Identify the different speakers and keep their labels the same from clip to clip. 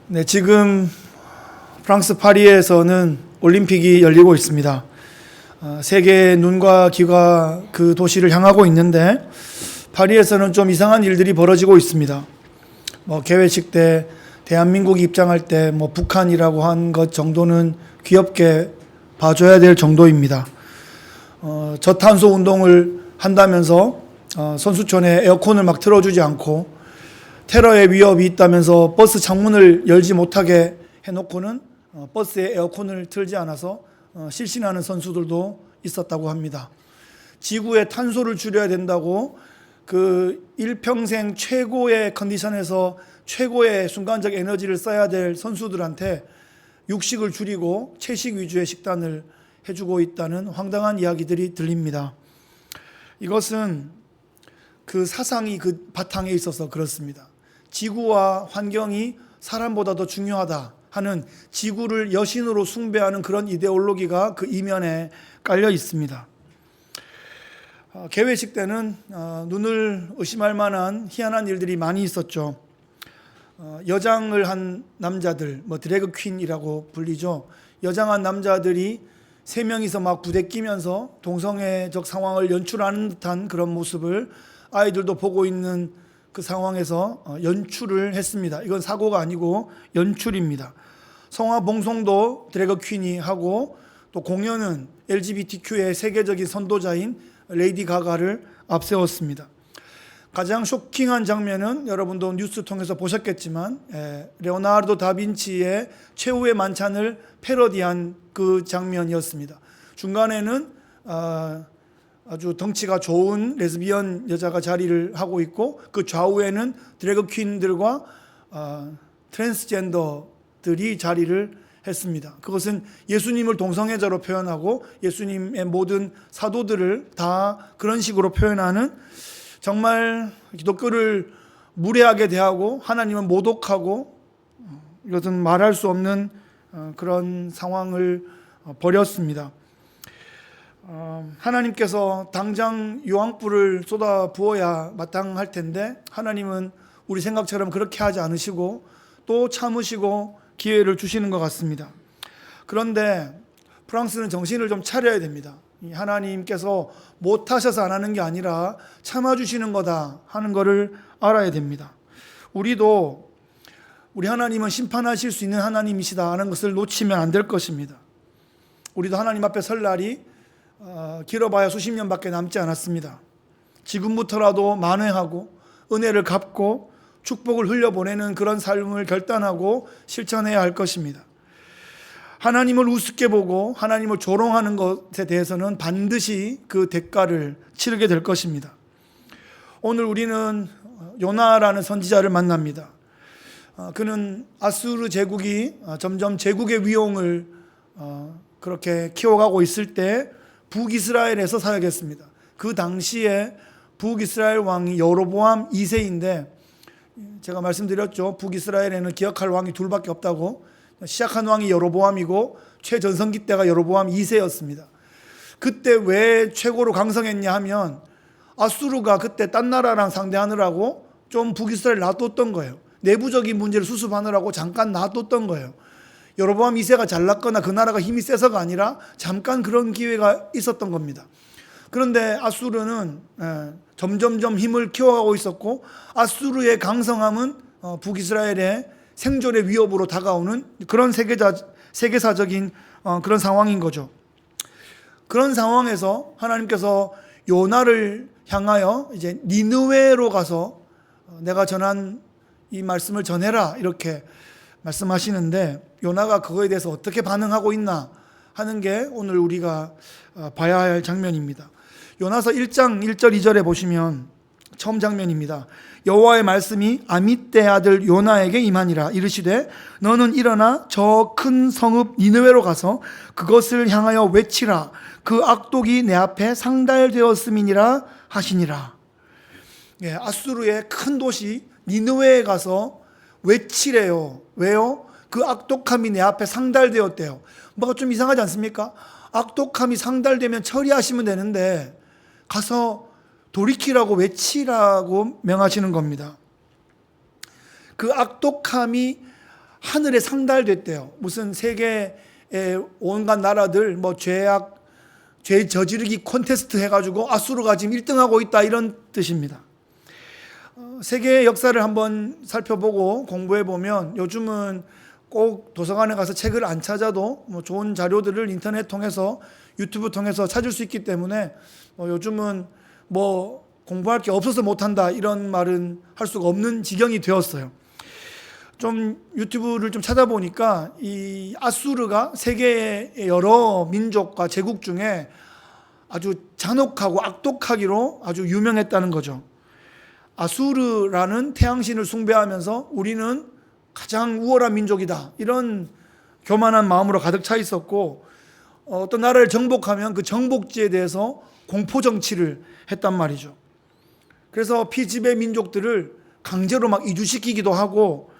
Speaker 1: 네, 지금 프랑스 파리에서는 올림픽이 열리고 있습니다. 세계의 눈과 귀가 그 도시를 향하고 있는데 파리에서는 좀 이상한 일들이 벌어지고 있습니다. 개회식 때 대한민국이 입장할 때 북한이라고 한 것 정도는 귀엽게 봐줘야 될 정도입니다. 저탄소 운동을 한다면서 선수촌에 에어컨을 막 틀어주지 않고 테러의 위협이 있다면서 버스 창문을 열지 못하게 해놓고는 버스에 에어컨을 틀지 않아서 실신하는 선수들도 있었다고 합니다. 지구의 탄소를 줄여야 된다고 그 일평생 최고의 컨디션에서 최고의 순간적 에너지를 써야 될 선수들한테 육식을 줄이고 채식 위주의 식단을 해주고 있다는 황당한 이야기들이 들립니다. 이것은 그 사상이 그 바탕에 있어서 그렇습니다. 지구와 환경이 사람보다 더 중요하다 하는 지구를 여신으로 숭배하는 그런 이데올로기가 그 이면에 깔려 있습니다. 개회식 때는 눈을 의심할 만한 희한한 일들이 많이 있었죠. 여장을 한 남자들, 드래그 퀸이라고 불리죠. 여장한 남자들이 세 명이서 막 부대끼면서 동성애적 상황을 연출하는 듯한 그런 모습을 아이들도 보고 있는 그 상황에서 연출을 했습니다. 이건 사고가 아니고 연출입니다. 성화 봉송도 드래그 퀸이 하고 또 공연은 LGBTQ의 세계적인 선도자인 레이디 가가를 앞세웠습니다. 가장 쇼킹한 장면은 여러분도 뉴스 통해서 보셨겠지만 레오나르도 다빈치의 최후의 만찬을 패러디한 그 장면이었습니다. 중간에는 아주 덩치가 좋은 레즈비언 여자가 자리를 하고 있고 그 좌우에는 드래그 퀸들과 트랜스젠더들이 자리를 했습니다. 그것은 예수님을 동성애자로 표현하고 예수님의 모든 사도들을 다 그런 식으로 표현하는 정말 기독교를 무례하게 대하고 하나님은 모독하고 이것은 말할 수 없는 그런 상황을 벌였습니다. 하나님께서 당장 유황불을 쏟아 부어야 마땅할 텐데 하나님은 우리 생각처럼 그렇게 하지 않으시고 또 참으시고 기회를 주시는 것 같습니다. 그런데 프랑스는 정신을 좀 차려야 됩니다. 하나님께서 못하셔서 안 하는 게 아니라 참아주시는 거다 하는 것을 알아야 됩니다. 우리도 우리 하나님은 심판하실 수 있는 하나님이시다 하는 것을 놓치면 안 될 것입니다. 우리도 하나님 앞에 설 날이 길어봐야 수십 년밖에 남지 않았습니다. 지금부터라도 만회하고 은혜를 갚고 축복을 흘려보내는 그런 삶을 결단하고 실천해야 할 것입니다. 하나님을 우습게 보고 하나님을 조롱하는 것에 대해서는 반드시 그 대가를 치르게 될 것입니다. 오늘 우리는 요나라는 선지자를 만납니다. 그는 아수르 제국이 점점 제국의 위용을 그렇게 키워가고 있을 때 북이스라엘에서 사역했습니다. 그 당시에 북이스라엘 왕이 여로보암 2세인데 제가 말씀드렸죠. 북이스라엘에는 기억할 왕이 둘밖에 없다고. 시작한 왕이 여로보암이고 최전성기 때가 여로보암 2세였습니다. 그때 왜 최고로 강성했냐 하면 아수르가 그때 딴 나라랑 상대하느라고 좀 북이스라엘 놔뒀던 거예요. 내부적인 문제를 수습하느라고 잠깐 놔뒀던 거예요. 여로보암 2세가 잘났거나 그 나라가 힘이 세서가 아니라 잠깐 그런 기회가 있었던 겁니다. 그런데 아수르는 점점점 힘을 키워가고 있었고 아수르의 강성함은 북이스라엘의 생존의 위협으로 다가오는 그런 세계사적인 그런 상황인 거죠. 그런 상황에서 하나님께서 요나를 향하여 이제 니느웨로 가서 내가 전한 이 말씀을 전해라 이렇게 말씀하시는데 요나가 그거에 대해서 어떻게 반응하고 있나 하는 게 오늘 우리가 봐야 할 장면입니다. 요나서 1장 1절 2절에 보시면 처음 장면입니다. 여호와의 말씀이 아미떼 아들 요나에게 임하니라. 이르시되 너는 일어나 저 큰 성읍 니느웨로 가서 그것을 향하여 외치라. 그 악독이 내 앞에 상달되었음이니라 하시니라. 아수르의 큰 도시 니느웨에 가서 외치래요. 왜요? 그 악독함이 내 앞에 상달되었대요. 뭐가 좀 이상하지 않습니까? 악독함이 상달되면 처리하시면 되는데 가서 돌이키라고 외치라고 명하시는 겁니다. 그 악독함이 하늘에 상달됐대요. 무슨 세계의 온갖 나라들 뭐 죄 저지르기 콘테스트 해가지고 아수르가 지금 1등하고 있다, 이런 뜻입니다. 세계의 역사를 한번 살펴보고 공부해 보면 요즘은 꼭 도서관에 가서 책을 안 찾아도 뭐 좋은 자료들을 인터넷 통해서 유튜브 통해서 찾을 수 있기 때문에 요즘은 뭐 공부할 게 없어서 못한다, 이런 말은 할 수가 없는 지경이 되었어요. 좀 유튜브를 좀 찾아보니까 이 아수르가 세계의 여러 민족과 제국 중에 아주 잔혹하고 악독하기로 아주 유명했다는 거죠. 아수르라는 태양신을 숭배하면서 우리는 가장 우월한 민족이다, 이런 교만한 마음으로 가득 차 있었고, 어떤 나라를 정복하면 그 정복지에 대해서 공포 정치를 했단 말이죠. 그래서 피지배 민족들을 강제로 막 이주시키기도 하고,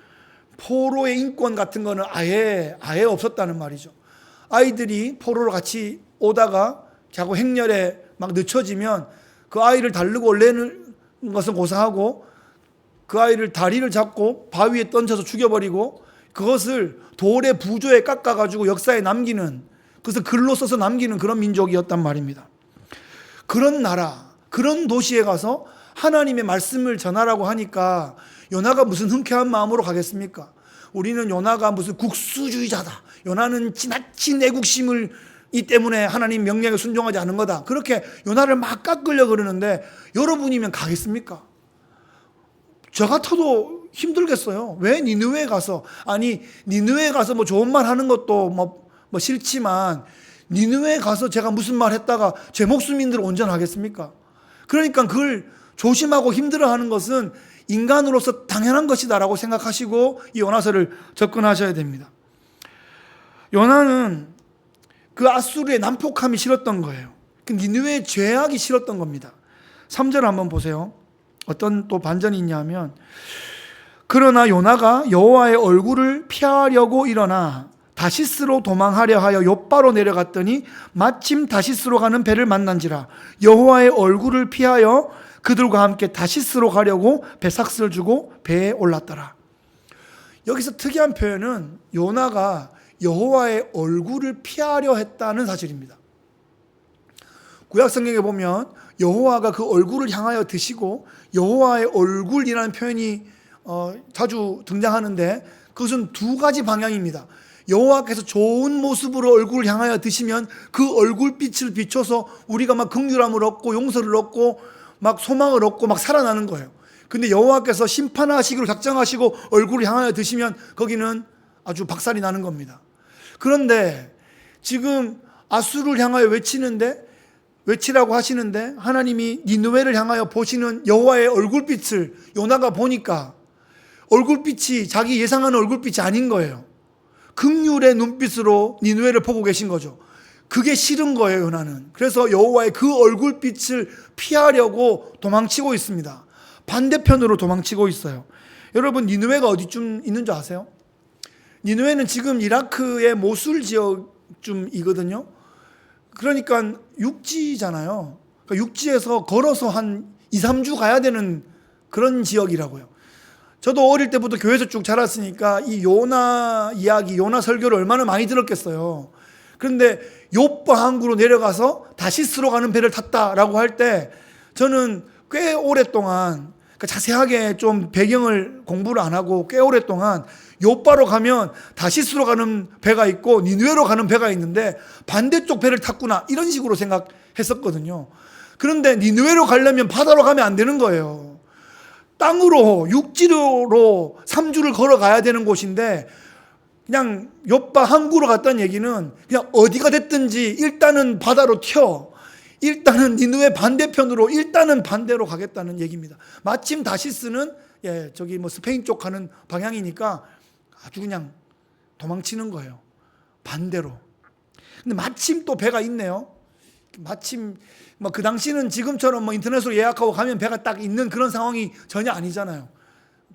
Speaker 1: 포로의 인권 같은 거는 아예 없었다는 말이죠. 아이들이 포로로 같이 오다가 자꾸 행렬에 막 늦춰지면 그 아이를 다르고 올리는 것은 고사하고, 그 아이를 다리를 잡고 바위에 던져서 죽여버리고, 그것을 돌에 부조에 깎아가지고 역사에 남기는, 그래서 글로 써서 남기는 그런 민족이었단 말입니다. 그런 나라, 그런 도시에 가서 하나님의 말씀을 전하라고 하니까 요나가 무슨 흔쾌한 마음으로 가겠습니까? 우리는 요나가 무슨 국수주의자다, 요나는 지나친 애국심을 이 때문에 하나님 명령에 순종하지 않은 거다, 그렇게 요나를 막 깎으려고 그러는데, 여러분이면 가겠습니까? 저 같아도 힘들겠어요. 왜 니느웨에 가서, 아니 니느웨에 가서 뭐 좋은 말 하는 것도 뭐 싫지만, 니느웨에 가서 제가 무슨 말 했다가 제 목숨인들 온전하겠습니까? 그러니까 그걸 조심하고 힘들어하는 것은 인간으로서 당연한 것이다라고 생각하시고 이 요나서를 접근하셔야 됩니다. 요나는 그 아수르의 난폭함이 싫었던 거예요. 그 니느웨의 죄악이 싫었던 겁니다. 3절 한번 보세요. 어떤 또 반전이 있냐면, 그러나 요나가 여호와의 얼굴을 피하려고 일어나 다시스로 도망하려 하여 욥바로 내려갔더니 마침 다시스로 가는 배를 만난지라. 여호와의 얼굴을 피하여 그들과 함께 다시스로 가려고 배삭스를 주고 배에 올랐더라. 여기서 특이한 표현은 요나가 여호와의 얼굴을 피하려 했다는 사실입니다. 구약 성경에 보면 여호와가 그 얼굴을 향하여 드시고 여호와의 얼굴이라는 표현이 자주 등장하는데, 그것은 두 가지 방향입니다. 여호와께서 좋은 모습으로 얼굴을 향하여 드시면 그 얼굴빛을 비춰서 우리가 막 긍휼함을 얻고 용서를 얻고 막 소망을 얻고 막 살아나는 거예요. 근데 여호와께서 심판하시기로 작정하시고 얼굴을 향하여 드시면 거기는 아주 박살이 나는 겁니다. 그런데 지금 아수르를 향하여 외치라고 하시는데, 하나님이 니느웨를 향하여 보시는 여호와의 얼굴빛을 요나가 보니까 얼굴빛이 자기 예상하는 얼굴빛이 아닌 거예요. 긍휼의 눈빛으로 니느웨를 보고 계신 거죠. 그게 싫은 거예요, 요나는. 그래서 여호와의 그 얼굴빛을 피하려고 도망치고 있습니다. 반대편으로 도망치고 있어요. 여러분, 니느웨가 어디쯤 있는 줄 아세요? 니느웨는 지금 이라크의 모술 지역쯤이거든요. 그러니까 육지잖아요. 그러니까 육지에서 걸어서 한 2, 3주 가야 되는 그런 지역이라고요. 저도 어릴 때부터 교회에서 쭉 자랐으니까 이 요나 이야기, 요나 설교를 얼마나 많이 들었겠어요. 그런데 욥바 항구로 내려가서 다시스로 가는 배를 탔다라고 할 때 저는 꽤 오랫동안, 그러니까 자세하게 좀 배경을 공부를 안 하고 꽤 오랫동안 욥바로 가면 다시스로 가는 배가 있고 니느웨로 가는 배가 있는데 반대쪽 배를 탔구나, 이런 식으로 생각했었거든요. 그런데 니느웨로 가려면 바다로 가면 안 되는 거예요. 땅으로, 육지로 3주를 걸어가야 되는 곳인데, 그냥 욥바 항구로 갔다는 얘기는 그냥 어디가 됐든지 일단은 바다로 튀어, 일단은 니느웨 반대편으로 일단은 반대로 가겠다는 얘기입니다. 마침 다시스는 저기 뭐 스페인 쪽 가는 방향이니까 아주 그냥 도망치는 거예요, 반대로. 근데 마침 또 배가 있네요. 마침 뭐 그 당시는 지금처럼 뭐 인터넷으로 예약하고 가면 배가 딱 있는 그런 상황이 전혀 아니잖아요.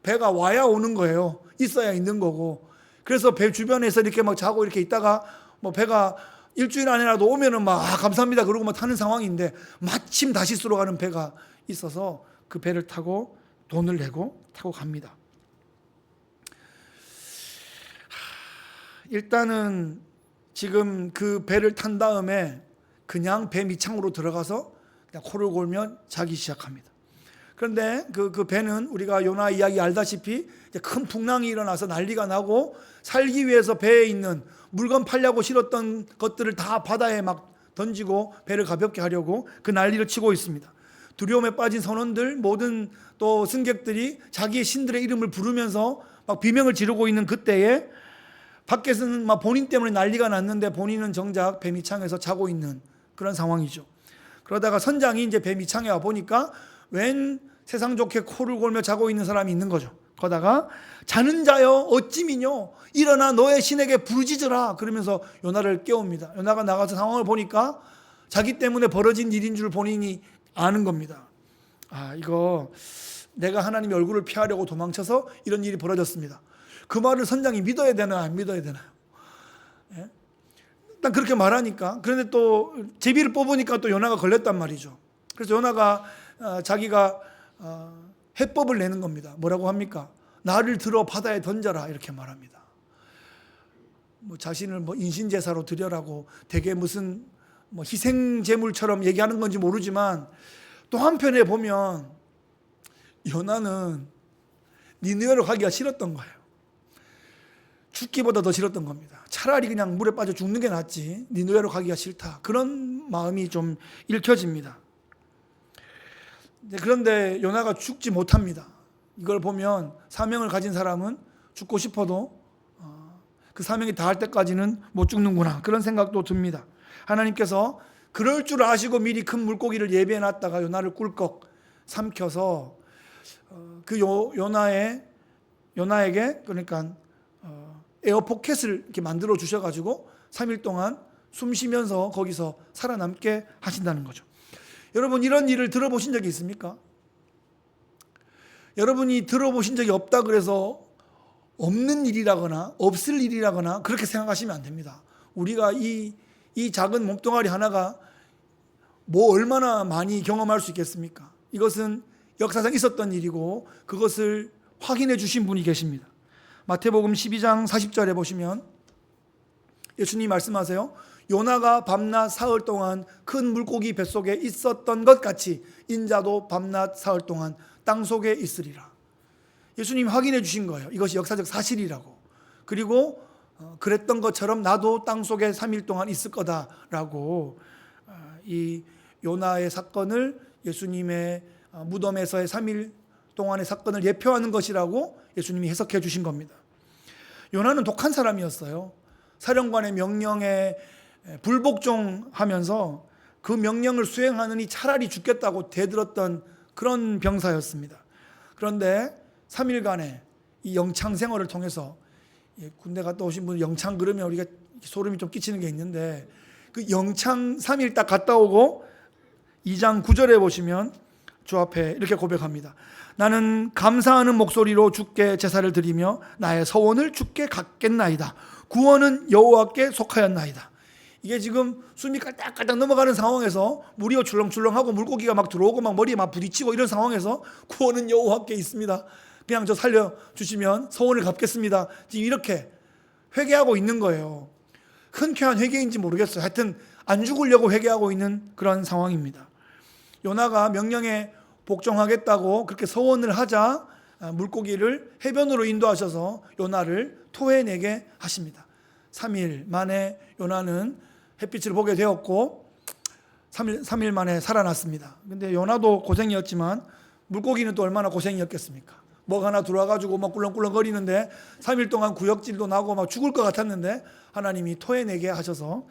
Speaker 1: 배가 와야 오는 거예요. 있어야 있는 거고. 그래서 배 주변에서 이렇게 막 자고 이렇게 있다가 뭐 배가 일주일 안에라도 오면은 막 감사합니다 그러고 막 타는 상황인데, 마침 다시스로 가는 배가 있어서 그 배를 타고 돈을 내고 타고 갑니다. 일단은 지금 그 배를 탄 다음에 그냥 배 밑창으로 들어가서 그냥 코를 골며 자기 시작합니다. 그런데 그 배는 우리가 요나 이야기 알다시피 이제 큰 풍랑이 일어나서 난리가 나고 살기 위해서 배에 있는 물건 팔려고 실었던 것들을 다 바다에 막 던지고 배를 가볍게 하려고 그 난리를 치고 있습니다. 두려움에 빠진 선원들, 모든 또 승객들이 자기의 신들의 이름을 부르면서 막 비명을 지르고 있는 그때에 밖에서는 막 본인 때문에 난리가 났는데 본인은 정작 배 밑창에서 자고 있는 그런 상황이죠. 그러다가 선장이 이제 배 밑창에 와 보니까 웬 세상 좋게 코를 골며 자고 있는 사람이 있는 거죠. 그러다가 자는 자여 어찌 미뇨 일어나 너의 신에게 부르짖으라 그러면서 요나를 깨웁니다. 요나가 나가서 상황을 보니까 자기 때문에 벌어진 일인 줄 본인이 아는 겁니다. 이거 내가 하나님의 얼굴을 피하려고 도망쳐서 이런 일이 벌어졌습니다. 그 말을 선장이 믿어야 되나요? 안 믿어야 되나요? 예? 일단 그렇게 말하니까. 그런데 또 제비를 뽑으니까 또 요나가 걸렸단 말이죠. 그래서 요나가 자기가 해법을 내는 겁니다. 뭐라고 합니까? 나를 들어 바다에 던져라 이렇게 말합니다. 뭐 자신을 뭐 인신제사로 드려라고 되게 무슨 뭐 희생제물처럼 얘기하는 건지 모르지만 또 한편에 보면 요나는 니느웨로 가기가 싫었던 거예요. 죽기보다 더 싫었던 겁니다. 차라리 그냥 물에 빠져 죽는 게 낫지 니느웨로 가기가 싫다. 그런 마음이 좀 읽혀집니다. 그런데 요나가 죽지 못합니다. 이걸 보면 사명을 가진 사람은 죽고 싶어도 그 사명이 다할 때까지는 못 죽는구나 그런 생각도 듭니다. 하나님께서 그럴 줄 아시고 미리 큰 물고기를 예비해 놨다가 요나를 꿀꺽 삼켜서 그 요나에게 그러니까 에어포켓을 이렇게 만들어 주셔가지고 3일 동안 숨 쉬면서 거기서 살아남게 하신다는 거죠. 여러분 이런 일을 들어보신 적이 있습니까? 여러분이 들어보신 적이 없다 그래서 없는 일이라거나 없을 일이라거나 그렇게 생각하시면 안 됩니다. 우리가 이 작은 몸뚱아리 하나가 뭐 얼마나 많이 경험할 수 있겠습니까? 이것은 역사상 있었던 일이고 그것을 확인해 주신 분이 계십니다. 마태복음 12장 40절에 보시면 예수님이 말씀하세요. 요나가 밤낮 사흘 동안 큰 물고기 뱃속에 있었던 것 같이 인자도 밤낮 사흘 동안 땅속에 있으리라. 예수님이 확인해 주신 거예요. 이것이 역사적 사실이라고. 그리고 그랬던 것처럼 나도 땅속에 3일 동안 있을 거다라고 이 요나의 사건을 예수님의 무덤에서의 3일 동안의 사건을 예표하는 것이라고 예수님이 해석해 주신 겁니다. 요나는 독한 사람이었어요. 사령관의 명령에 불복종하면서 그 명령을 수행하느니 차라리 죽겠다고 대들었던 그런 병사였습니다. 그런데 3일간의 이 영창 생활을 통해서 군대 갔다 오신 분 영창 그러면 우리가 소름이 좀 끼치는 게 있는데 그 영창 3일 딱 갔다 오고 2장 9절에 보시면 주 앞에 이렇게 고백합니다. 나는 감사하는 목소리로 주께 제사를 드리며 나의 서원을 주께 갚겠나이다. 구원은 여호와께 속하였나이다. 이게 지금 숨이 깔딱깔딱 넘어가는 상황에서 물이 출렁출렁하고 물고기가 막 들어오고 막 머리에 막 부딪히고 이런 상황에서 구원은 여호와께 있습니다. 그냥 저 살려주시면 서원을 갚겠습니다. 지금 이렇게 회개하고 있는 거예요. 흔쾌한 회개인지 모르겠어요. 하여튼 안 죽으려고 회개하고 있는 그런 상황입니다. 요나가 명령에 복종하겠다고 그렇게 서원을 하자 물고기를 해변으로 인도하셔서 요나를 토해내게 하십니다. 3일 만에 요나는 햇빛을 보게 되었고 3일 만에 살아났습니다. 근데 요나도 고생이었지만 물고기는 또 얼마나 고생이었겠습니까? 먹 하나 들어와가지고 막 꿀렁꿀렁 거리는데 3일 동안 구역질도 나고 막 죽을 것 같았는데 하나님이 토해내게 하셔서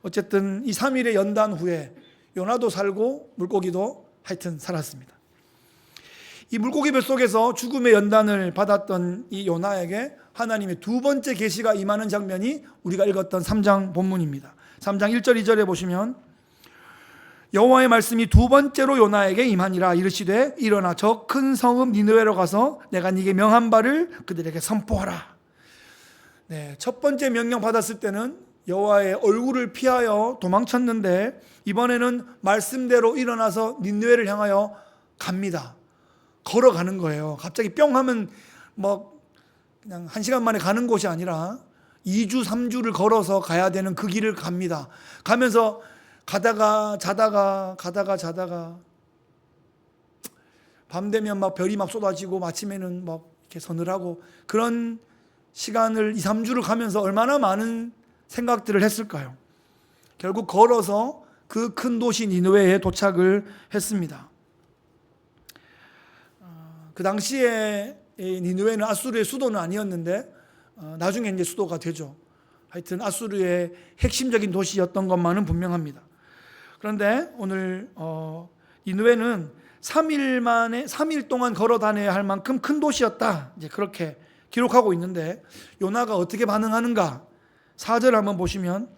Speaker 1: 어쨌든 이 3일의 연단 후에 요나도 살고 물고기도 하여튼 살았습니다. 이 물고기 뱃속에서 죽음의 연단을 받았던 이 요나에게 하나님의 두 번째 계시가 임하는 장면이 우리가 읽었던 3장 본문입니다. 3장 1절 2절에 보시면 여호와의 말씀이 두 번째로 요나에게 임하니라. 이르시되 일어나 저 큰 성읍 니느웨로 가서 내가 네게 명한 바를 그들에게 선포하라. 네, 첫 번째 명령 받았을 때는 여호와의 얼굴을 피하여 도망쳤는데 이번에는 말씀대로 일어나서 니느웨를 향하여 갑니다. 걸어가는 거예요. 갑자기 뿅 하면 뭐 그냥 1시간 만에 가는 곳이 아니라 2주 3주를 걸어서 가야 되는 그 길을 갑니다. 가면서 가다가 자다가 밤 되면 막 별이 막 쏟아지고 아침에는 막 이렇게 서늘하고 그런 시간을 2, 3주를 가면서 얼마나 많은 생각들을 했을까요? 결국 걸어서 그 큰 도시 니느웨에 도착을 했습니다. 그 당시에 니느웨는 아수르의 수도는 아니었는데 나중에 이제 수도가 되죠. 하여튼 아수르의 핵심적인 도시였던 것만은 분명합니다. 그런데 오늘 니느웨는 3일 동안 걸어 다녀야 할 만큼 큰 도시였다. 이제 그렇게 기록하고 있는데 요나가 어떻게 반응하는가? 4절 한번 보시면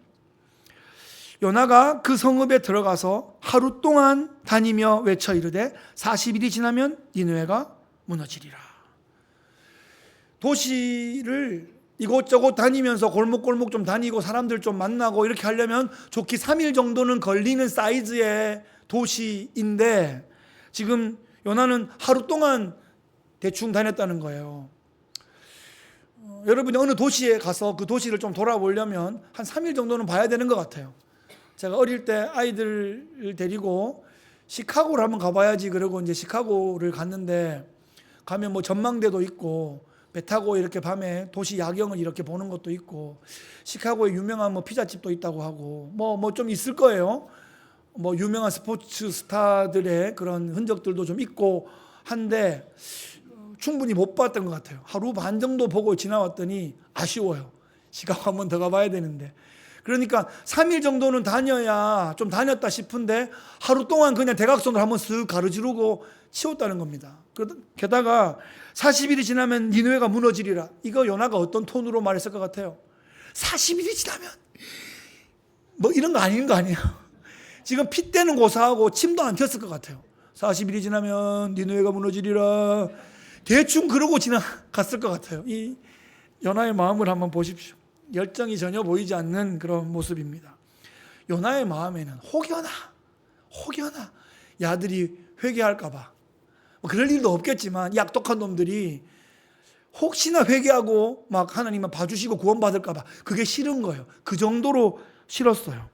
Speaker 1: 요나가 그 성읍에 들어가서 하루 동안 다니며 외쳐 이르되 40일이 지나면 니느웨가 무너지리라. 도시를 이곳저곳 다니면서 골목골목 좀 다니고 사람들 좀 만나고 이렇게 하려면 좋게 3일 정도는 걸리는 사이즈의 도시인데 지금 요나는 하루 동안 대충 다녔다는 거예요. 여러분이 어느 도시에 가서 그 도시를 좀 돌아보려면 한 3일 정도는 봐야 되는 것 같아요. 제가 어릴 때 아이들을 데리고 시카고를 한번 가봐야지 그러고 이제 시카고를 갔는데 가면 뭐 전망대도 있고 배 타고 이렇게 밤에 도시 야경을 이렇게 보는 것도 있고 시카고에 유명한 뭐 피자집도 있다고 하고 뭐 좀 있을 거예요. 뭐 유명한 스포츠 스타들의 그런 흔적들도 좀 있고 한데 충분히 못 봤던 것 같아요. 하루 반 정도 보고 지나왔더니 아쉬워요. 시카고 한번 더 가봐야 되는데. 그러니까 3일 정도는 다녀야 좀 다녔다 싶은데 하루 동안 그냥 대각선으로 한번 쓱 가로지르고 치웠다는 겁니다. 게다가 40일이 지나면 니느웨가 무너지리라. 이거 요나가 어떤 톤으로 말했을 것 같아요? 40일이 지나면 뭐 이런 거 아닌 거 아니에요? 지금 피 떼는 고사하고 침도 안 튀었을 것 같아요. 40일이 지나면 니느웨가 무너지리라. 대충 그러고 지나갔을 것 같아요. 이 요나의 마음을 한번 보십시오. 열정이 전혀 보이지 않는 그런 모습입니다. 요나의 마음에는 혹여나 야들이 회개할까 봐 뭐 그럴 일도 없겠지만 이 악독한 놈들이 혹시나 회개하고 막 하나님만 봐주시고 구원받을까 봐 그게 싫은 거예요. 그 정도로 싫었어요.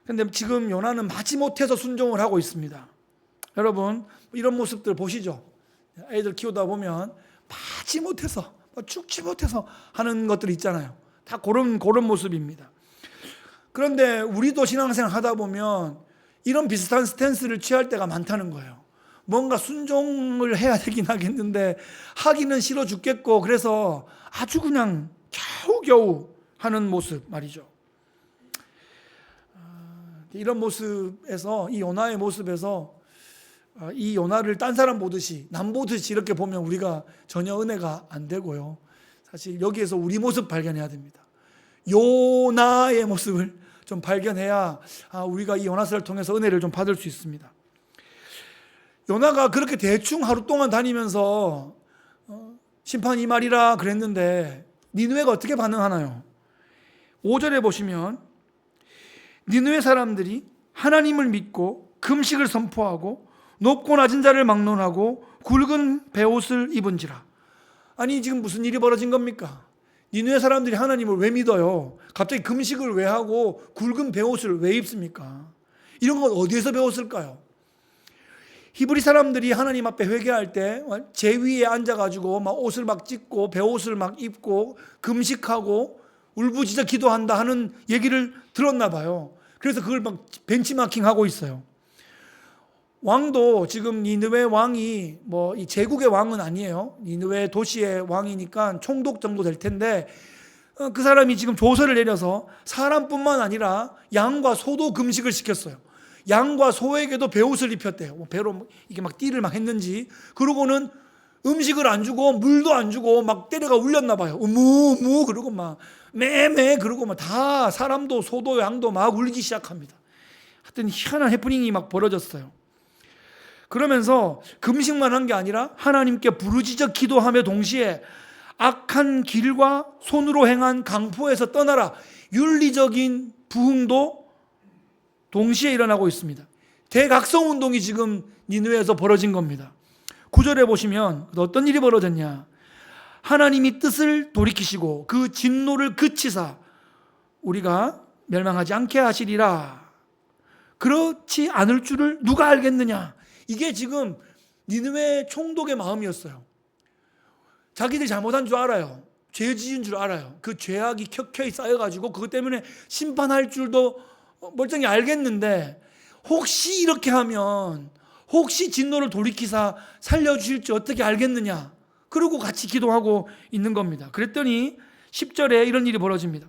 Speaker 1: 그런데 지금 요나는 마지못해서 순종을 하고 있습니다. 여러분 이런 모습들 보시죠. 애들 키우다 보면 마지못해서 죽지 못해서 하는 것들이 있잖아요. 다 그런 모습입니다. 그런데 우리도 신앙생활 하다 보면 이런 비슷한 스탠스를 취할 때가 많다는 거예요. 뭔가 순종을 해야 되긴 하겠는데 하기는 싫어 죽겠고 그래서 아주 그냥 겨우겨우 하는 모습 말이죠. 이런 모습에서 이 요나의 모습에서 이 요나를 딴 사람 보듯이 남 보듯이 이렇게 보면 우리가 전혀 은혜가 안 되고요. 사실 여기에서 우리 모습 발견해야 됩니다. 요나의 모습을 좀 발견해야 우리가 이 요나서를 통해서 은혜를 좀 받을 수 있습니다. 요나가 그렇게 대충 하루 동안 다니면서 심판 이 말이라 그랬는데 니느웨가 어떻게 반응하나요? 5절에 보시면 니느웨 사람들이 하나님을 믿고 금식을 선포하고 높고 낮은 자를 막론하고 굵은 베옷을 입은지라. 아니 지금 무슨 일이 벌어진 겁니까? 니느웨 사람들이 하나님을 왜 믿어요? 갑자기 금식을 왜 하고 굵은 베옷을 왜 입습니까? 이런 건 어디에서 배웠을까요? 히브리 사람들이 하나님 앞에 회개할 때 제위에 앉아가지고 막 옷을 막 찢고 베옷을 막 입고 금식하고 울부짖어 기도한다 하는 얘기를 들었나 봐요. 그래서 그걸 막 벤치마킹하고 있어요. 왕도 지금 니느웨 왕이 뭐 이 제국의 왕은 아니에요. 니느웨 도시의 왕이니까 총독 정도 될 텐데 그 사람이 지금 조서를 내려서 사람뿐만 아니라 양과 소도 금식을 시켰어요. 양과 소에게도 베옷을 입혔대요. 배로 이게 막 띠를 막 했는지. 그러고는 음식을 안 주고 물도 안 주고 막 때려가 울렸나 봐요. 우무 그러고 막 매매 그러고 막 다 사람도 소도 양도 막 울기 시작합니다. 하여튼 희한한 해프닝이 막 벌어졌어요. 그러면서 금식만 한 게 아니라 하나님께 부르짖어 기도하며 동시에 악한 길과 손으로 행한 강포에서 떠나라. 윤리적인 부흥도 동시에 일어나고 있습니다. 대각성 운동이 지금 니느웨에서 벌어진 겁니다. 9절에 보시면 어떤 일이 벌어졌냐. 하나님이 뜻을 돌이키시고 그 진노를 그치사 우리가 멸망하지 않게 하시리라. 그렇지 않을 줄을 누가 알겠느냐. 이게 지금 니느웨 총독의 마음이었어요. 자기들이 잘못한 줄 알아요. 죄 지은 줄 알아요. 그 죄악이 켜켜이 쌓여가지고 그것 때문에 심판할 줄도 멀쩡히 알겠는데, 혹시 이렇게 하면 혹시 진노를 돌이키사 살려주실지 어떻게 알겠느냐. 그러고 같이 기도하고 있는 겁니다. 그랬더니 10절에 이런 일이 벌어집니다.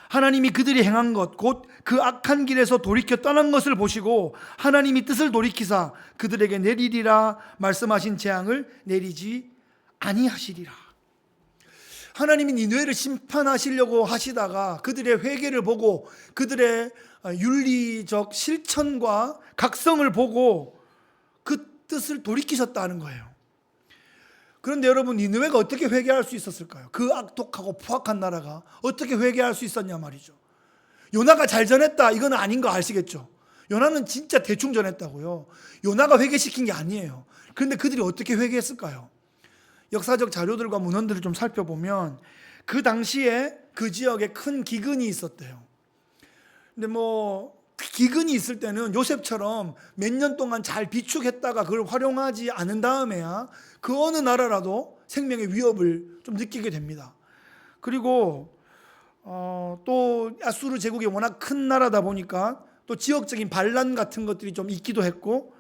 Speaker 1: 하나님이 그들이 행한 것 곧 그 악한 길에서 돌이켜 떠난 것을 보시고 하나님이 뜻을 돌이키사 그들에게 내리리라 말씀하신 재앙을 내리지 아니하시리라. 하나님이 니느웨를 심판하시려고 하시다가 그들의 회개를 보고 그들의 윤리적 실천과 각성을 보고 그 뜻을 돌이키셨다는 거예요. 그런데 여러분, 니느웨가 어떻게 회개할 수 있었을까요? 그 악독하고 포악한 나라가 어떻게 회개할 수 있었냐 말이죠. 요나가 잘 전했다, 이건 아닌 거 아시겠죠? 요나는 진짜 대충 전했다고요. 요나가 회개시킨 게 아니에요. 그런데 그들이 어떻게 회개했을까요? 역사적 자료들과 문헌들을 좀 살펴보면 그 당시에 그 지역에 큰 기근이 있었대요. 근데 기근이 있을 때는 요셉처럼 몇 년 동안 잘 비축했다가 그걸 활용하지 않은 다음에야 그 어느 나라라도 생명의 위협을 좀 느끼게 됩니다. 그리고 또 아수르 제국이 워낙 큰 나라다 보니까 또 지역적인 반란 같은 것들이 좀 있기도 했고,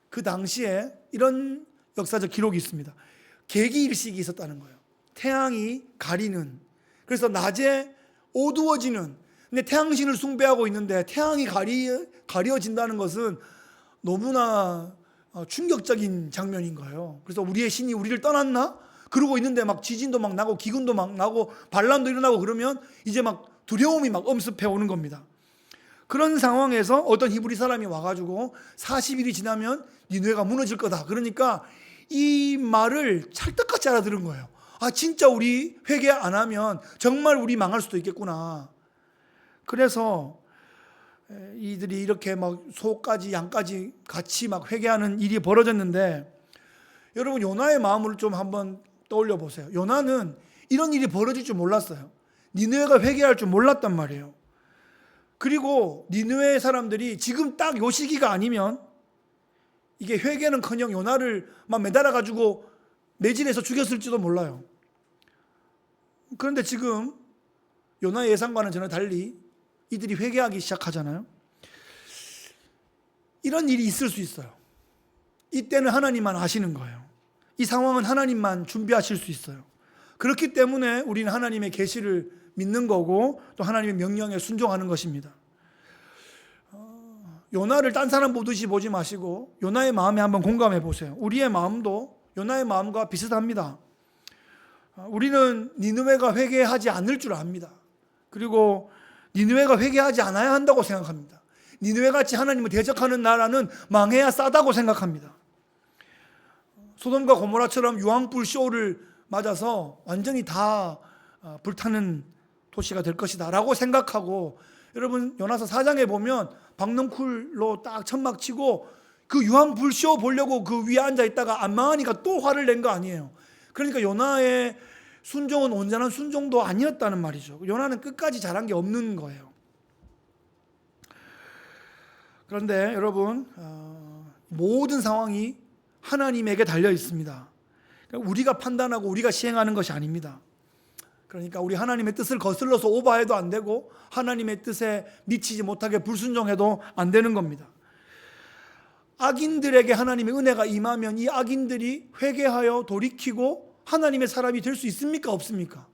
Speaker 1: 그 당시에 이런 역사적 기록이 있습니다. 계기일식이 있었다는 거예요. 태양이 가리는, 그래서 낮에 어두워지는, 근데 태양신을 숭배하고 있는데 태양이 가려진다는 것은 너무나 충격적인 장면인 거예요. 그래서 우리의 신이 우리를 떠났나? 그러고 있는데 막 지진도 막 나고 기근도 막 나고 반란도 일어나고 그러면 이제 막 두려움이 막 엄습해 오는 겁니다. 그런 상황에서 어떤 히브리 사람이 와가지고 40일이 지나면 니느웨가 무너질 거다. 그러니까 이 말을 찰떡같이 알아들은 거예요. 아, 진짜 우리 회개 안 하면 정말 우리 망할 수도 있겠구나. 그래서 이들이 이렇게 막 소까지 양까지 같이 막 회개하는 일이 벌어졌는데, 여러분 요나의 마음을 좀 한번 떠올려 보세요. 요나는 이런 일이 벌어질 줄 몰랐어요. 니느웨가 회개할 줄 몰랐단 말이에요. 그리고 니느웨 사람들이 지금 딱 요 시기가 아니면 이게 회개는커녕 요나를 막 매달아 가지고 매질해서 죽였을지도 몰라요. 그런데 지금 요나의 예상과는 전혀 달리 이들이 회개하기 시작하잖아요. 이런 일이 있을 수 있어요. 이때는 하나님만 아시는 거예요. 이 상황은 하나님만 준비하실 수 있어요. 그렇기 때문에 우리는 하나님의 계시를 믿는 거고 또 하나님의 명령에 순종하는 것입니다. 요나를 딴 사람 보듯이 보지 마시고 요나의 마음에 한번 공감해 보세요. 우리의 마음도 요나의 마음과 비슷합니다. 우리는 니느웨가 회개하지 않을 줄 압니다. 그리고 니느웨가 회개하지 않아야 한다고 생각합니다. 니느웨같이 하나님을 대적하는 나라는 망해야 싸다고 생각합니다. 소돔과 고모라처럼 유황불 쇼를 맞아서 완전히 다 불타는 도시가 될 것이다 라고 생각하고, 여러분 요나서 4장에 보면 박넝쿨로 딱 천막 치고 그 유황불 쇼 보려고 그 위에 앉아 있다가 안 망하니까 또 화를 낸 거 아니에요. 그러니까 요나의 순종은 온전한 순종도 아니었다는 말이죠. 요나는 끝까지 잘한 게 없는 거예요. 그런데 여러분, 모든 상황이 하나님에게 달려 있습니다. 우리가 판단하고 우리가 시행하는 것이 아닙니다. 그러니까 우리 하나님의 뜻을 거슬러서 오버해도 안 되고 하나님의 뜻에 미치지 못하게 불순종해도 안 되는 겁니다. 악인들에게 하나님의 은혜가 임하면 이 악인들이 회개하여 돌이키고 하나님의 사람이 될 수 있습니까? 없습니까?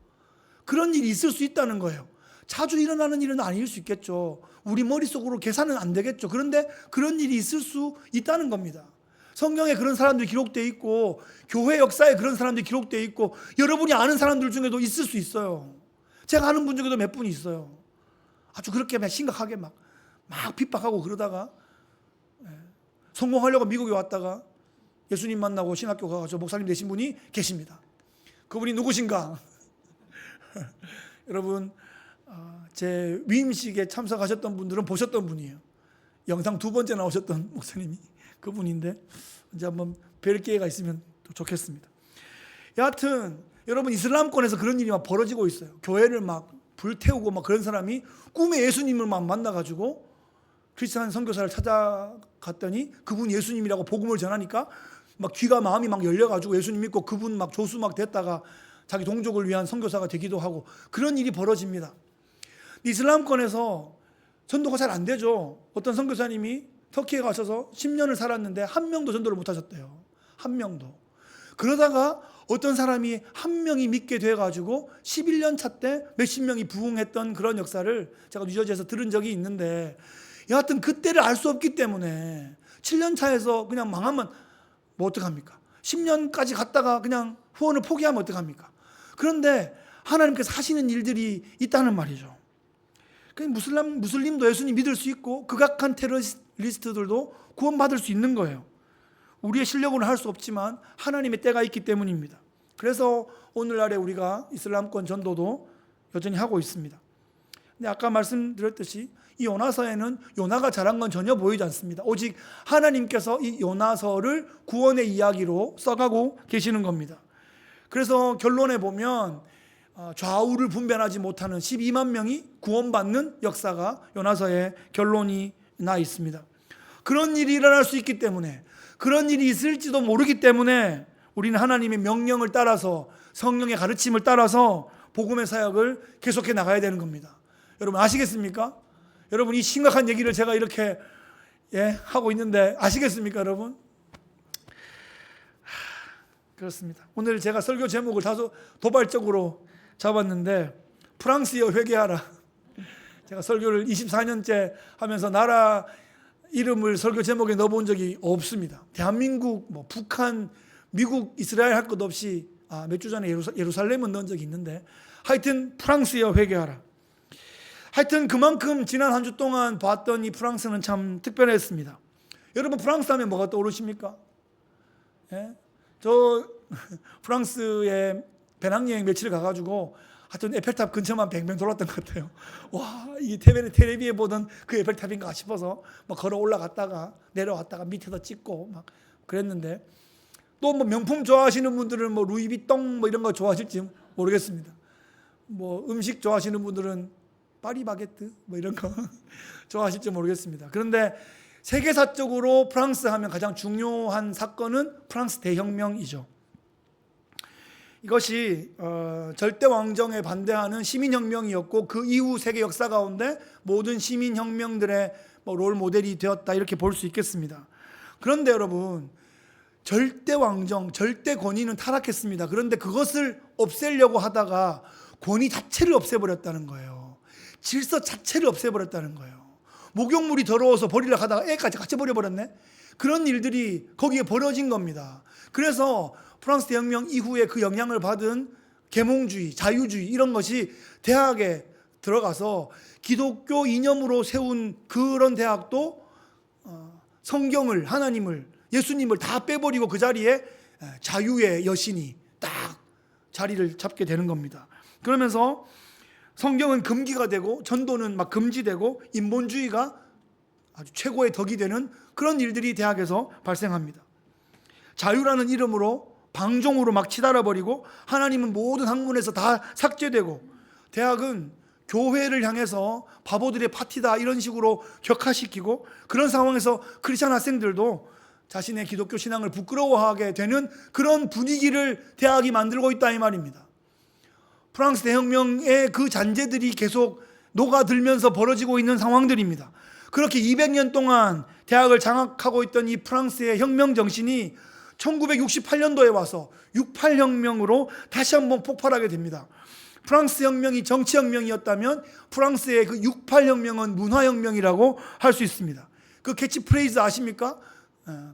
Speaker 1: 그런 일이 있을 수 있다는 거예요. 자주 일어나는 일은 아닐 수 있겠죠. 우리 머릿속으로 계산은 안 되겠죠. 그런데 그런 일이 있을 수 있다는 겁니다. 성경에 그런 사람들이 기록되어 있고 교회 역사에 그런 사람들이 기록되어 있고 여러분이 아는 사람들 중에도 있을 수 있어요. 제가 아는 분 중에도 몇 분이 있어요. 아주 그렇게 심각하게 막 핍박하고 그러다가 성공하려고 미국에 왔다가 예수님 만나고 신학교 가서 목사님 되신 분이 계십니다. 그분이 누구신가? 여러분, 제 위임식에 참석하셨던 분들은 보셨던 분이에요. 영상 2번째 나오셨던 목사님이 그분인데, 이제 한번 뵐 기회가 있으면 좋겠습니다. 여하튼 여러분 이슬람권에서 그런 일이 막 벌어지고 있어요. 교회를 막 불태우고 막 그런 사람이 꿈에 예수님을 막 만나가지고 크리스찬 선교사를 찾아갔더니 그분 예수님이라고 복음을 전하니까 막 귀가 마음이 막 열려가지고 예수님 믿고 그분 막 조수 막 됐다가 자기 동족을 위한 선교사가 되기도 하고 그런 일이 벌어집니다. 이슬람권에서 전도가 잘 안 되죠. 어떤 선교사님이 터키에 가셔서 10년을 살았는데 한 명도 전도를 못 하셨대요. 한 명도. 그러다가 어떤 사람이 한 명이 믿게 돼가지고 11년 차 때 몇십 명이 부흥했던 그런 역사를 제가 뉴저지에서 들은 적이 있는데 여하튼 그때를 알 수 없기 때문에 7년 차에서 그냥 망하면 뭐 어떡합니까? 10년까지 갔다가 그냥 후원을 포기하면 어떡합니까? 그런데 하나님께서 하시는 일들이 있다는 말이죠. 무슬림도 예수님 믿을 수 있고 극악한 테러리스트들도 구원받을 수 있는 거예요. 우리의 실력으로는 할 수 없지만 하나님의 때가 있기 때문입니다. 그래서 오늘날에 우리가 이슬람권 전도도 여전히 하고 있습니다. 근데 아까 말씀드렸듯이 이 요나서에는 요나가 잘한 건 전혀 보이지 않습니다. 오직 하나님께서 이 요나서를 구원의 이야기로 써가고 계시는 겁니다. 그래서 결론에 보면 좌우를 분별하지 못하는 12만 명이 구원받는 역사가 요나서의 결론이 나 있습니다. 그런 일이 일어날 수 있기 때문에, 그런 일이 있을지도 모르기 때문에 우리는 하나님의 명령을 따라서, 성령의 가르침을 따라서 복음의 사역을 계속해 나가야 되는 겁니다. 여러분 아시겠습니까? 여러분 이 심각한 얘기를 제가 이렇게 하고 있는데 아시겠습니까 여러분? 그렇습니다. 오늘 제가 설교 제목을 다소 도발적으로 잡았는데 프랑스여 회개하라. 제가 설교를 24년째 하면서 나라 이름을 설교 제목에 넣어본 적이 없습니다. 대한민국, 북한, 미국, 이스라엘 할 것 없이 몇 주 전에 예루살렘은 넣은 적이 있는데 하여튼 프랑스여 회개하라. 하여튼 그만큼 지난 한 주 동안 봤던 이 프랑스는 참 특별했습니다. 여러분 프랑스 하면 뭐가 떠오르십니까? 저 프랑스에 배낭여행 며칠 가가지고 하여튼 에펠탑 근처만 뱅뱅 돌았던 것 같아요. 와, 이 텔레비에 보던 그 에펠탑인가 싶어서 막 걸어 올라갔다가 내려왔다가 밑에서 찍고 막 그랬는데 또 뭐 명품 좋아하시는 분들은 뭐 루이비통 뭐 이런 거 좋아하실지 모르겠습니다. 뭐 음식 좋아하시는 분들은 파리바게뜨 뭐 이런 거 좋아하실지 모르겠습니다. 그런데 세계사적으로 프랑스 하면 가장 중요한 사건은 프랑스 대혁명이죠. 이것이 절대 왕정에 반대하는 시민혁명이었고 그 이후 세계 역사 가운데 모든 시민혁명들의 롤 모델이 되었다 이렇게 볼 수 있겠습니다. 그런데 여러분 절대 왕정, 절대 권위는 타락했습니다. 그런데 그것을 없애려고 하다가 권위 자체를 없애버렸다는 거예요. 질서 자체를 없애버렸다는 거예요. 목욕물이 더러워서 버리려고 하다가 애까지 같이 버려버렸네. 그런 일들이 거기에 벌어진 겁니다. 그래서 프랑스 대혁명 이후에 그 영향을 받은 계몽주의, 자유주의 이런 것이 대학에 들어가서 기독교 이념으로 세운 그런 대학도 성경을, 하나님을, 예수님을 다 빼버리고 그 자리에 자유의 여신이 딱 자리를 잡게 되는 겁니다. 그러면서 성경은 금기가 되고 전도는 막 금지되고 인본주의가 아주 최고의 덕이 되는 그런 일들이 대학에서 발생합니다. 자유라는 이름으로 방종으로 막 치달아버리고 하나님은 모든 학문에서 다 삭제되고 대학은 교회를 향해서 바보들의 파티다 이런 식으로 격화시키고 그런 상황에서 크리스찬 학생들도 자신의 기독교 신앙을 부끄러워하게 되는 그런 분위기를 대학이 만들고 있다 이 말입니다. 프랑스 대혁명의 그 잔재들이 계속 녹아들면서 벌어지고 있는 상황들입니다. 그렇게 200년 동안 대학을 장악하고 있던 이 프랑스의 혁명 정신이 1968년도에 와서 68혁명으로 다시 한번 폭발하게 됩니다. 프랑스 혁명이 정치혁명이었다면 프랑스의 그 68혁명은 문화혁명이라고 할 수 있습니다. 그 캐치프레이즈 아십니까?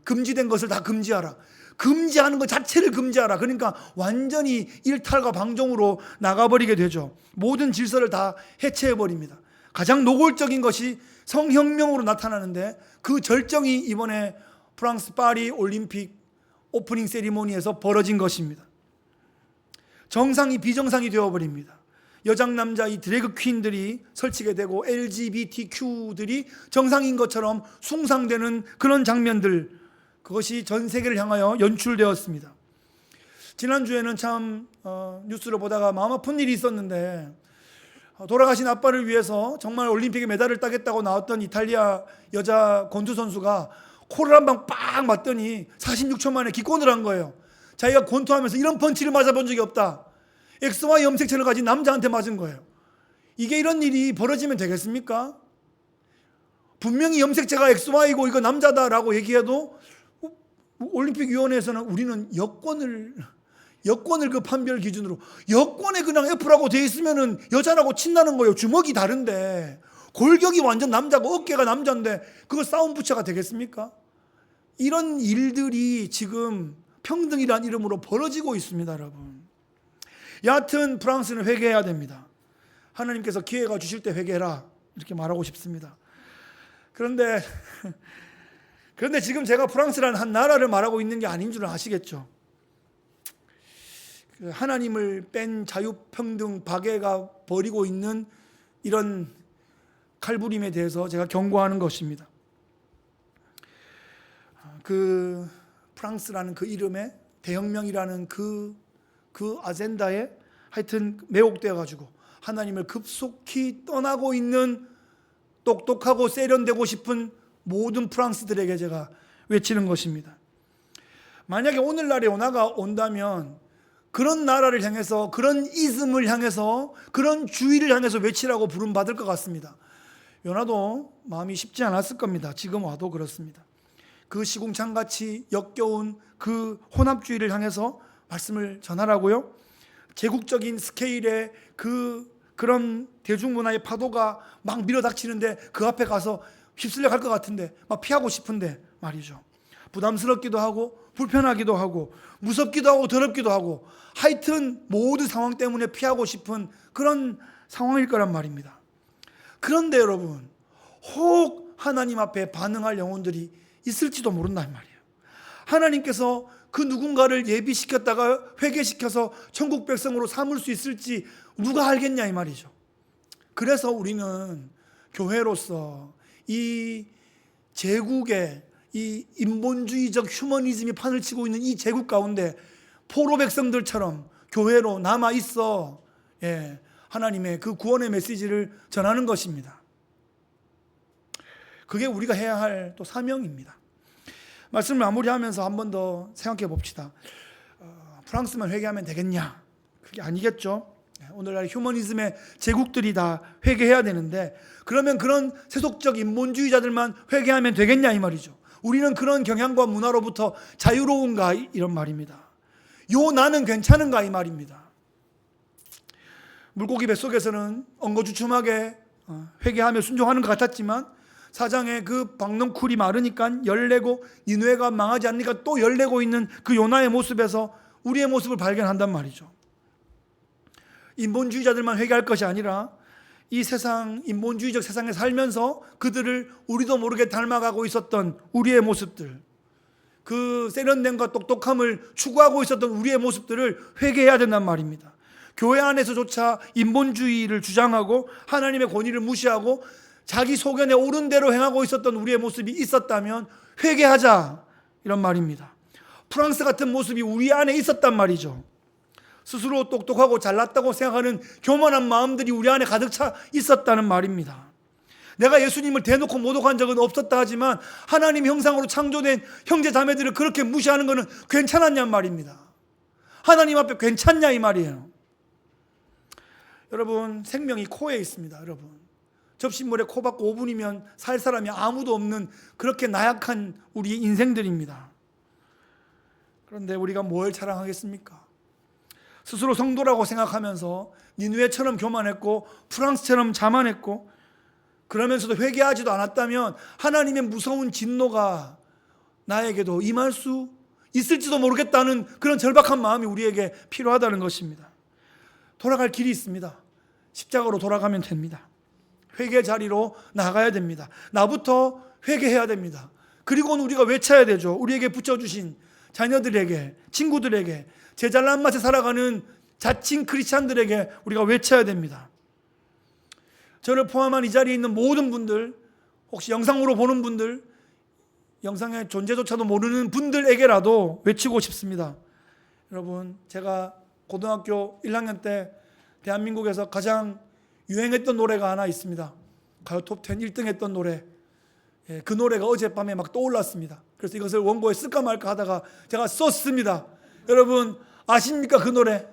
Speaker 1: 금지된 것을 다 금지하라. 금지하는 것 자체를 금지하라. 그러니까 완전히 일탈과 방종으로 나가버리게 되죠. 모든 질서를 다 해체해버립니다. 가장 노골적인 것이 성혁명으로 나타나는데 그 절정이 이번에 프랑스 파리 올림픽 오프닝 세리머니에서 벌어진 것입니다. 정상이 비정상이 되어버립니다. 여장 남자 이 드래그 퀸들이 설치게 되고 LGBTQ들이 정상인 것처럼 숭상되는 그런 장면들, 그것이 전 세계를 향하여 연출되었습니다. 지난주에는 참 뉴스를 보다가 마음 아픈 일이 있었는데, 돌아가신 아빠를 위해서 정말 올림픽에 메달을 따겠다고 나왔던 이탈리아 여자 권투 선수가 코를 한 방 빡 맞더니 46초 만에 기권을 한 거예요. 자기가 권투하면서 이런 펀치를 맞아본 적이 없다. XY 염색체를 가진 남자한테 맞은 거예요. 이게 이런 일이 벌어지면 되겠습니까? 분명히 염색체가 XY고 이거 남자다라고 얘기해도 올림픽위원회에서는 우리는 여권을 그 판별 기준으로 여권에 그냥 F라고 돼 있으면은 여자라고 친다는 거예요. 주먹이 다른데 골격이 완전 남자고 어깨가 남자인데 그거 싸움 부차가 되겠습니까? 이런 일들이 지금 평등이란 이름으로 벌어지고 있습니다, 여러분. 여하튼 프랑스는 회개해야 됩니다. 하나님께서 기회가 주실 때 회개해라 이렇게 말하고 싶습니다. 그런데 지금 제가 프랑스라는 한 나라를 말하고 있는 게 아닌 줄은 아시겠죠? 하나님을 뺀 자유평등 박애가 벌이고 있는 이런 칼부림에 대해서 제가 경고하는 것입니다. 그 프랑스라는 그 이름에 대혁명이라는 그 아젠다에 하여튼 매혹되어 가지고 하나님을 급속히 떠나고 있는 똑똑하고 세련되고 싶은 모든 프랑스들에게 제가 외치는 것입니다. 만약에 오늘날에 연화가 온다면 그런 나라를 향해서, 그런 이즘을 향해서, 그런 주의를 향해서 외치라고 부름받을 것 같습니다. 연화도 마음이 쉽지 않았을 겁니다. 지금 와도 그렇습니다. 그 시궁창같이 역겨운 그 혼합주의를 향해서 말씀을 전하라고요. 제국적인 스케일의 그런 대중문화의 파도가 막 밀어닥치는데 그 앞에 가서 휩쓸려 갈 것 같은데 막 피하고 싶은데 말이죠. 부담스럽기도 하고 불편하기도 하고 무섭기도 하고 더럽기도 하고 하여튼 모든 상황 때문에 피하고 싶은 그런 상황일 거란 말입니다. 그런데 여러분, 혹 하나님 앞에 반응할 영혼들이 있을지도 모른단 말이에요. 하나님께서 그 누군가를 예비시켰다가 회개시켜서 천국 백성으로 삼을 수 있을지 누가 알겠냐 이 말이죠. 그래서 우리는 교회로서 이 제국의 이 인본주의적 휴머니즘이 판을 치고 있는 이 제국 가운데 포로 백성들처럼 교회로 남아 있어 하나님의 그 구원의 메시지를 전하는 것입니다. 그게 우리가 해야 할 또 사명입니다. 말씀을 마무리하면서 한 번 더 생각해 봅시다. 프랑스만 회개하면 되겠냐? 그게 아니겠죠. 오늘날 휴머니즘의 제국들이 다 회개해야 되는데 그러면 그런 세속적 인본주의자들만 회개하면 되겠냐 이 말이죠. 우리는 그런 경향과 문화로부터 자유로운가 이런 말입니다. 요 나는 괜찮은가 이 말입니다. 물고기 뱃속에서는 엉거주춤하게 회개하며 순종하는 것 같았지만 사장의 그 박넝쿨이 마르니까 열내고 니느웨가 망하지 않으니까 또 열내고 있는 그 요나의 모습에서 우리의 모습을 발견한단 말이죠. 인본주의자들만 회개할 것이 아니라 이 세상, 인본주의적 세상에 살면서 그들을 우리도 모르게 닮아가고 있었던 우리의 모습들, 그 세련됨과 똑똑함을 추구하고 있었던 우리의 모습들을 회개해야 된단 말입니다. 교회 안에서조차 인본주의를 주장하고 하나님의 권위를 무시하고 자기 소견에 옳은 대로 행하고 있었던 우리의 모습이 있었다면 회개하자 이런 말입니다. 프랑스 같은 모습이 우리 안에 있었단 말이죠. 스스로 똑똑하고 잘났다고 생각하는 교만한 마음들이 우리 안에 가득 차 있었다는 말입니다. 내가 예수님을 대놓고 모독한 적은 없었다 하지만 하나님 형상으로 창조된 형제 자매들을 그렇게 무시하는 것은 괜찮았냔 말입니다. 하나님 앞에 괜찮냐 이 말이에요. 여러분, 생명이 코에 있습니다. 여러분, 접시물에 코 박고 5분이면 살 사람이 아무도 없는 그렇게 나약한 우리 인생들입니다. 그런데 우리가 뭘 자랑하겠습니까? 스스로 성도라고 생각하면서 니느웨처럼 교만했고 프랑스처럼 자만했고 그러면서도 회개하지도 않았다면 하나님의 무서운 진노가 나에게도 임할 수 있을지도 모르겠다는 그런 절박한 마음이 우리에게 필요하다는 것입니다. 돌아갈 길이 있습니다. 십자가로 돌아가면 됩니다. 회개 자리로 나가야 됩니다. 나부터 회개해야 됩니다. 그리고는 우리가 외쳐야 되죠. 우리에게 붙여주신 자녀들에게, 친구들에게, 제 잘난 맛에 살아가는 자칭 크리스찬들에게 우리가 외쳐야 됩니다. 저를 포함한 이 자리에 있는 모든 분들, 혹시 영상으로 보는 분들, 영상의 존재조차도 모르는 분들에게라도 외치고 싶습니다. 여러분, 제가 고등학교 1학년 때 대한민국에서 가장 유행했던 노래가 하나 있습니다. 가요 톱10 1등 했던 노래. 그 노래가 어젯밤에 막 떠올랐습니다. 그래서 이것을 원고에 쓸까 말까 하다가 제가 썼습니다. 여러분 아십니까 그 노래?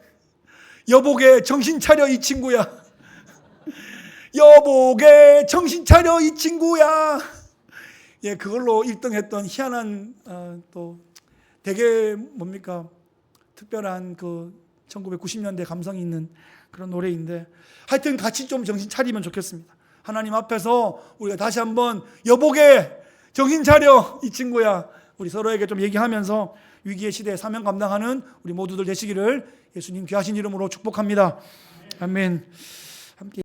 Speaker 1: 여보게 정신 차려 이 친구야. 여보게 정신 차려 이 친구야. 그걸로 1등 했던 희한한 또 되게 뭡니까 특별한 그 1990년대 감성이 있는 그런 노래인데, 하여튼 같이 좀 정신 차리면 좋겠습니다. 하나님 앞에서 우리가 다시 한번 여보게 정신 차려 이 친구야, 우리 서로에게 좀 얘기하면서 위기의 시대에 사명 감당하는 우리 모두들 되시기를 예수님 귀하신 이름으로 축복합니다. 아멘.